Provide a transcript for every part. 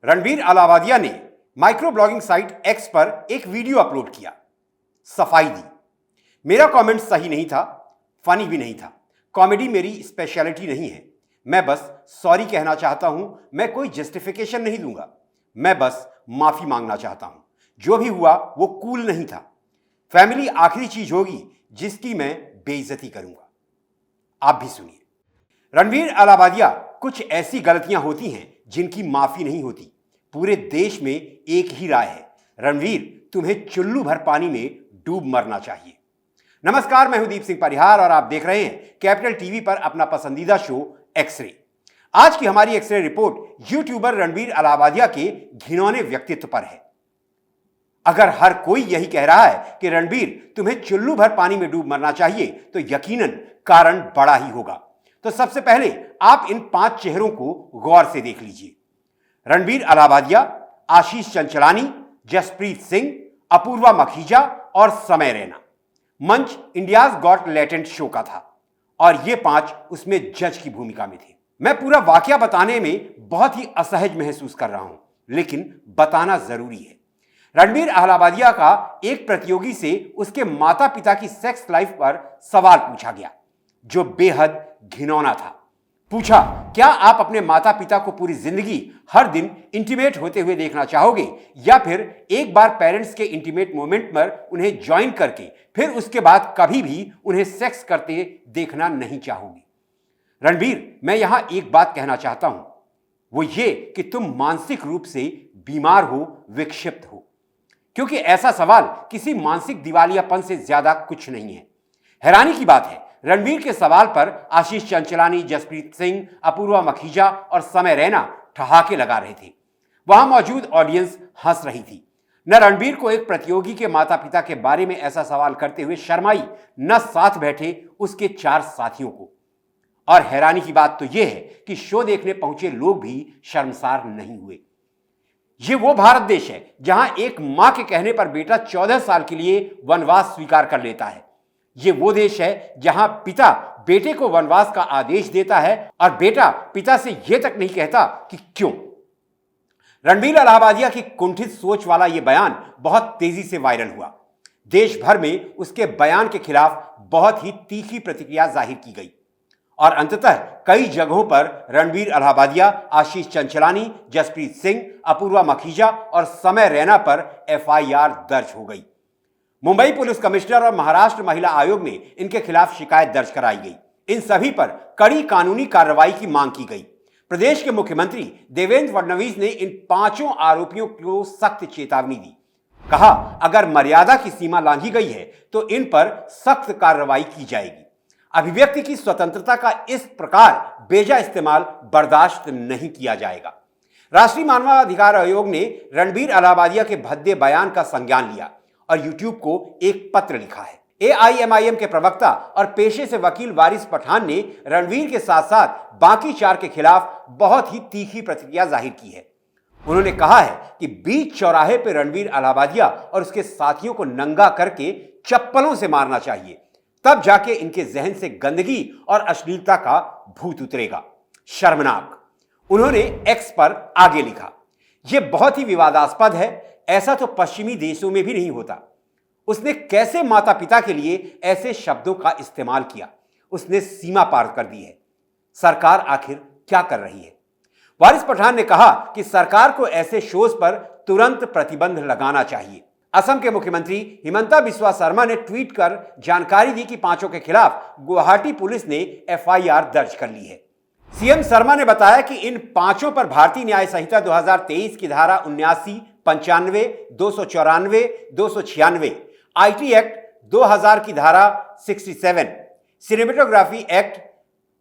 रणबीर अलावादिया ने micro blogging site x पर एक वीडियो अपलोड किया, सफाई दी। मेरा कमेंट सही नहीं था, फनी भी नहीं था। कॉमेडी मेरी स्पेशलिटी नहीं है। मैं बस सॉरी कहना चाहता हूं। मैं कोई जस्टिफिकेशन नहीं दूंगा। मैं बस माफी मांगना चाहता हूं। जो भी हुआ वो कूल नहीं था। फैमिली आखिरी चीज होगी जिसकी मैं बेइज्जती करूंगा। आप भी सुनिए। रणबीर अलावादिया, कुछ ऐसी गलतियां होती हैं जिनकी माफी नहीं होती। पूरे देश में एक ही राय है, रणवीर तुम्हें चुल्लू भर पानी में डूब मरना चाहिए। नमस्कार, मैं हूं दीप सिंह परिहार और आप देख रहे हैं कैपिटल टीवी पर अपना पसंदीदा शो एक्सरे। आज की हमारी x-ray report YouTuber Ranbir Allahbadia के घिनौने व्यक्तित्व पर है। अगर हर कोई यही कह रहा है कि रणबीर तुम्हें चुल्लू भर पानी में डूब मरना चाहिए तो यकीनन कारण बड़ा ही होगा। तो सबसे पहले आप इन 5 चेहरों को गौर से देख लीजिए। रणबीर अलावादिया, आशीष चंचलानी, जसप्रीत सिंह, अपूर्वा मखीजा और समय रैना। मंच इंडियाज गॉट टैलेंट शो का था और ये 5 उसमें जज की भूमिका में थे। मैं पूरा वाकया बताने में बहुत ही असहज महसूस कर रहा हूं, लेकिन बताना जरूरी है। रणबीर अलावादिया का एक प्रतियोगी से उसके माता पिता की सेक्स लाइफ पर सवाल पूछा गया, जो बेहद घिनौना था। पूछा, क्या आप अपने माता पिता को पूरी जिंदगी हर दिन इंटीमेट होते हुए देखना चाहोगे या फिर एक बार पेरेंट्स के इंटीमेट मोमेंट पर उन्हें ज्वाइन करके फिर उसके बाद कभी भी उन्हें सेक्स करते देखना नहीं चाहोगे? रणबीर, मैं यहां एक बात कहना चाहता हूं, वो ये कि तुम मानसिक रूप से बीमार हो, विक्षिप्त हो, क्योंकि ऐसा सवाल किसी मानसिक दिवालियापन से ज्यादा कुछ नहीं है। हैरानी की बात है, रणबीर के सवाल पर आशीष चंचलानी, जसप्रीत सिंह, अपूर्वा मखीजा और समय रैना ठहाके लगा रहे थे। वहां मौजूद ऑडियंस हंस रही थी। न रणबीर को एक प्रतियोगी के माता पिता के बारे में ऐसा सवाल करते हुए शर्म आई, न साथ बैठे उसके 4 साथियों को। और हैरानी की बात तो यह है कि शो देखने पहुंचे लोग भी शर्मसार नहीं हुए। ये वो भारत देश है जहां एक मां के कहने पर बेटा 14 साल के लिए वनवास स्वीकार कर लेता है। ये वो देश है जहां पिता बेटे को वनवास का आदेश देता है और बेटा पिता से यह तक नहीं कहता कि क्यों। रणबीर अलावादिया की कुंठित सोच वाला यह बयान बहुत तेजी से वायरल हुआ। देश भर में उसके बयान के खिलाफ बहुत ही तीखी प्रतिक्रिया जाहिर की गई और अंततः कई जगहों पर रणबीर अलावादिया, आशीष चंचलानी, जसप्रीत सिंह, अपूर्वा मखीजा और समय रैना पर FIR दर्ज हो गई। मुंबई पुलिस कमिश्नर और महाराष्ट्र महिला आयोग ने इनके खिलाफ शिकायत दर्ज कराई गई। इन सभी पर कड़ी कानूनी कार्रवाई की मांग की गई। प्रदेश के मुख्यमंत्री देवेंद्र फडणवीस ने इन 5 आरोपियों को सख्त चेतावनी दी। कहा, अगर मर्यादा की सीमा लांघी गई है तो इन पर सख्त कार्रवाई की जाएगी। अभिव्यक्ति की स्वतंत्रता का इस प्रकार बेजा इस्तेमाल बर्दाश्त नहीं किया जाएगा। राष्ट्रीय मानवाधिकार आयोग ने रणबीर अलावादिया के भद्दे बयान का संज्ञान लिया और यूट्यूब को एक पत्र लिखा है। AIMIM के प्रवक्ता और पेशे से वकील वारिस पठान ने रणबीर के साथ साथ बाकी 4 के खिलाफ बहुत ही तीखी प्रतिक्रिया जाहिर की है। उन्होंने कहा है कि बीच चौराहे पर रणबीर अलावादिया और उसके साथियों को नंगा करके चप्पलों से मारना चाहिए, तब जाके इनके जहन से गंदगी और अश्लीलता का भूत उतरेगा। शर्मनाक। उन्होंने एक्स पर आगे लिखा, यह बहुत ही विवादास्पद है। ऐसा तो पश्चिमी देशों में भी नहीं होता। उसने कैसे माता पिता के लिए ऐसे शब्दों का इस्तेमाल किया? उसने सीमा पार कर दी है। सरकार आखिर क्या कर रही है? वारिस पठान ने कहा कि सरकार को ऐसे शोज पर तुरंत प्रतिबंध लगाना चाहिए। असम के मुख्यमंत्री हिमंता बिस्वा शर्मा ने ट्वीट कर जानकारी दी कि 5 के खिलाफ गुवाहाटी पुलिस ने FIR दर्ज कर ली है। सीएम शर्मा ने बताया कि इन 5 पर भारतीय न्याय संहिता 2023 की धारा 79, 95, 294, 296, IT एक्ट 2000 की धारा 67, सिनेमेटोग्राफी एक्ट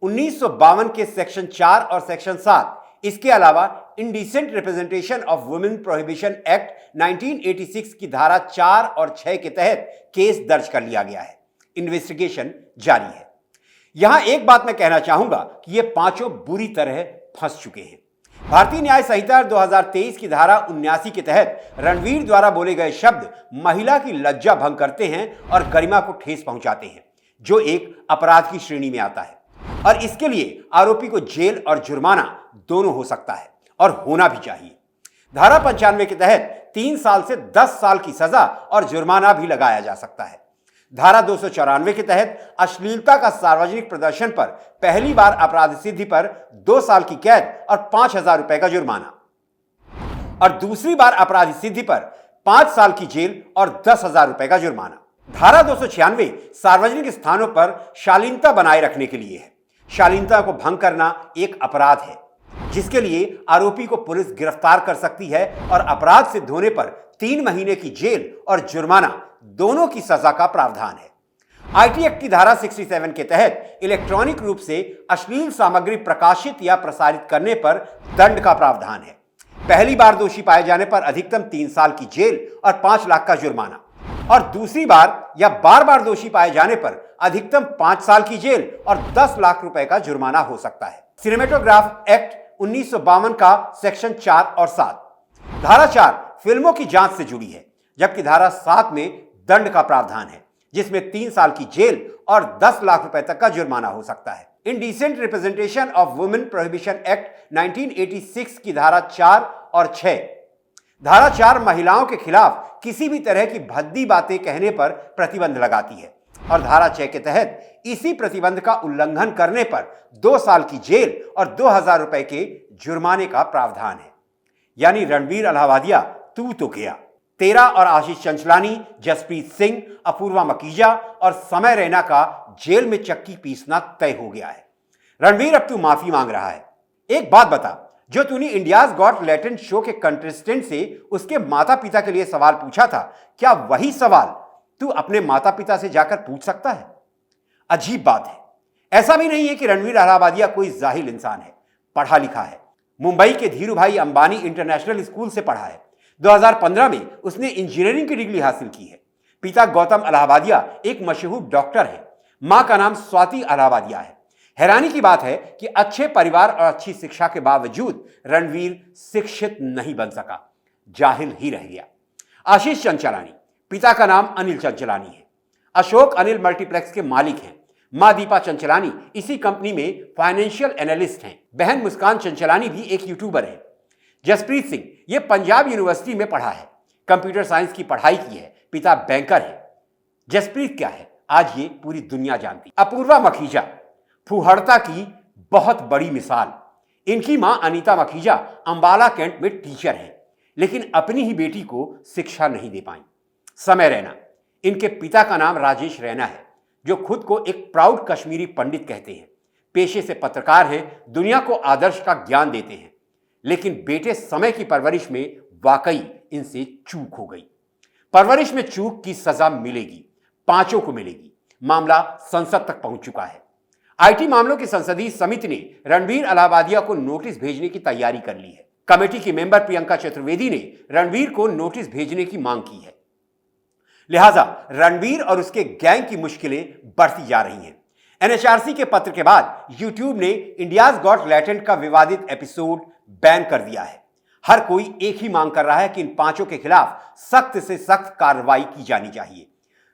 1952 के सेक्शन 4 और सेक्शन 7, इसके अलावा indecent representation of women prohibition act 1986 की धारा 4 और 6 के तहत केस दर्ज कर लिया गया है। इन्वेस्टिगेशन जारी है। यहां एक बात मैं कहना चाहूंगा कि ये 5 बुरी तरह फंस चुके हैं। भारतीय न्याय संहिता 2023 की धारा 79 के तहत रणबीर द्वारा बोले गए शब्द महिला की लज्जा भंग करते हैं और गरिमा को ठेस पहुंचाते हैं, जो एक अपराध की श्रेणी में आता है और इसके लिए आरोपी को जेल और जुर्माना दोनों हो सकता है और होना भी चाहिए। धारा 95 के तहत 3 साल से 10 साल की सजा और जुर्माना भी लगाया जा सकता है। धारा 294 के तहत अश्लीलता का सार्वजनिक प्रदर्शन पर पहली बार अपराध सिद्धि पर 2 साल की कैद और 5,000 रुपए का जुर्माना, और दूसरी बार अपराध सिद्धि पर 5 साल की जेल और 10,000 रुपए का जुर्माना। धारा 296 सार्वजनिक स्थानों पर शालीनता बनाए रखने के लिए है। शालीनता को भंग करना एक अपराध है, जिसके लिए आरोपी को पुलिस गिरफ्तार कर सकती है और अपराध सिद्ध होने पर 3 महीने की जेल और जुर्माना दोनों की सजा का प्रावधान है। आईटी एक्ट की धारा 67 के तहत इलेक्ट्रॉनिक रूप से अश्लील सामग्री प्रकाशित या प्रसारित करने पर दंड का प्रावधान है। पहली बार दोषी पाए जाने पर अधिकतम 3 साल की जेल और 5 लाख का जुर्माना, और दूसरी बार या बार बार दोषी पाए जाने पर अधिकतम 5 साल की जेल और 10 लाख रुपए का जुर्माना हो सकता है। सिनेमेटोग्राफ एक्ट 1952 का सेक्शन 4 और 7। धारा 4 फिल्मों की जांच से जुड़ी है, जबकि धारा 7 में दंड का प्रावधान है, जिसमें 3 साल की जेल और 10 लाख रुपए तक का जुर्माना हो सकता है। Indecent representation of women prohibition act 1986 की धारा 4 और 6। धारा 4 महिलाओं के खिलाफ किसी भी तरह की भद्दी बातें कहने पर प्रतिबंध लगाती है, और धारा 6 के तहत इसी प्रतिबंध का उल्लंघन करने पर 2 साल की जेल और 2,000 रुपए के जुर्माने का प्रावधान है। यानी रणवीर अलाहाबादिया तू तो गया। तेरा और आशीष चंचलानी, जसप्रीत सिंह, अपूर्वा मकीजा और समय रैना का जेल में चक्की पीसना तय हो गया है। रणवीर अब तू माफी मांग रहा है। एक बात बता, जो तूने इंडियाज गॉट टैलेंट शो के कंटेस्टेंट से उसके माता पिता के लिए सवाल पूछा था, क्या वही सवाल तू अपने माता पिता से जाकर पूछ सकता है? अजीब बात है। ऐसा भी नहीं है कि रणवीर अलाहाबादिया कोई जाहिल इंसान है, पढ़ा लिखा है। मुंबई के धीरू भाई अंबानी इंटरनेशनल स्कूल से पढ़ा है। 2015 में उसने इंजीनियरिंग की डिग्री हासिल की है। पिता गौतम अलाहाबादिया एक मशहूर डॉक्टर है। मां का नाम स्वाति अलाहाबादिया है। हैरानी की बात है कि अच्छे परिवार और अच्छी शिक्षा के बावजूद रणवीर शिक्षित नहीं बन सका, जाहिल ही रह गया। आशीष चंचलानी, पिता का नाम अनिल चंचलानी है। अशोक अनिल मल्टीप्लेक्स के मालिक हैं। मां दीपा चंचलानी इसी कंपनी में फाइनेंशियल एनालिस्ट हैं। बहन मुस्कान चंचलानी भी एक यूट्यूबर है। जसप्रीत सिंह ये पंजाब यूनिवर्सिटी में पढ़ा है, कंप्यूटर साइंस की पढ़ाई की है। पिता बैंकर है। जसप्रीत क्या है आज ये पूरी दुनिया जानती। अपूर्वा मखीजा फूहड़ता की बहुत बड़ी मिसाल। इनकी मां अनीता मखीजा अंबाला कैंट में टीचर है, लेकिन अपनी ही बेटी को शिक्षा नहीं दे पाई। समय रैना, इनके पिता का नाम राजेश रैना है, जो खुद को एक प्राउड कश्मीरी पंडित कहते हैं। पेशे से पत्रकार हैं, दुनिया को आदर्श का ज्ञान देते हैं, लेकिन बेटे समय की परवरिश में वाकई इनसे चूक हो गई। परवरिश में चूक की सजा मिलेगी, पांचों को मिलेगी। मामला संसद तक पहुंच चुका है। आईटी मामलों की संसदीय समिति ने रणवीर अलाहाबादिया को नोटिस भेजने की तैयारी कर ली है। कमेटी की मेंबर प्रियंका चतुर्वेदी ने रणवीर को नोटिस भेजने की मांग की है। लिहाजा रणवीर और उसके गैंग की मुश्किलें बढ़ती जा रही हैं। एनएचआरसी के पत्र के बाद यूट्यूब ने इंडियाज गॉट टैलेंट का विवादित एपिसोड बैन कर दिया है। हर कोई एक ही मांग कर रहा है कि इन पांचों के खिलाफ सख्त से सख्त कार्रवाई की जानी चाहिए।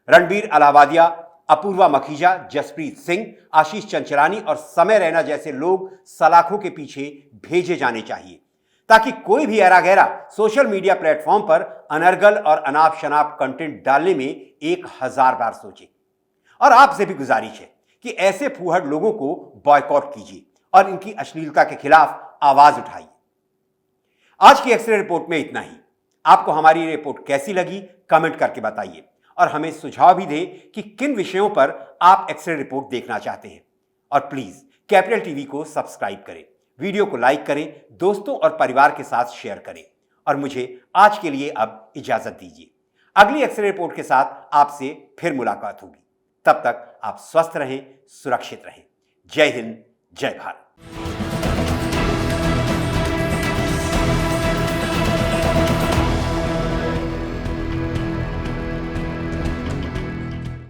रणवीर अलाहाबादिया, अपूर्वा मखीजा, जसप्रीत सिंह, आशीष चंचलानी और समय रैना जैसे लोग सलाखों के पीछे भेजे जाने चाहिए, ताकि कोई भी ऐरा गैरा सोशल मीडिया प्लेटफॉर्म पर अनर्गल और अनाप शनाप कंटेंट डालने में 1000 बार सोचे। और आपसे भी गुजारिश है कि ऐसे फूहड़ लोगों को बॉयकॉट कीजिए और इनकी अश्लीलता के खिलाफ आवाज उठाइए। आज की एक्सरे रिपोर्ट में इतना ही। आपको हमारी रिपोर्ट कैसी लगी कमेंट करके बताइए, और हमें सुझाव भी दें कि किन विषयों पर आप एक्सरे रिपोर्ट देखना चाहते हैं। और प्लीज कैपिटल टीवी को सब्सक्राइब करें, वीडियो को लाइक करें, दोस्तों और परिवार के साथ शेयर करें। और मुझे आज के लिए अब इजाजत दीजिए। अगली एक्सरे रिपोर्ट के साथ आपसे फिर मुलाकात होगी। तब तक आप स्वस्थ रहें, सुरक्षित रहें। जय हिंद, जय भारत।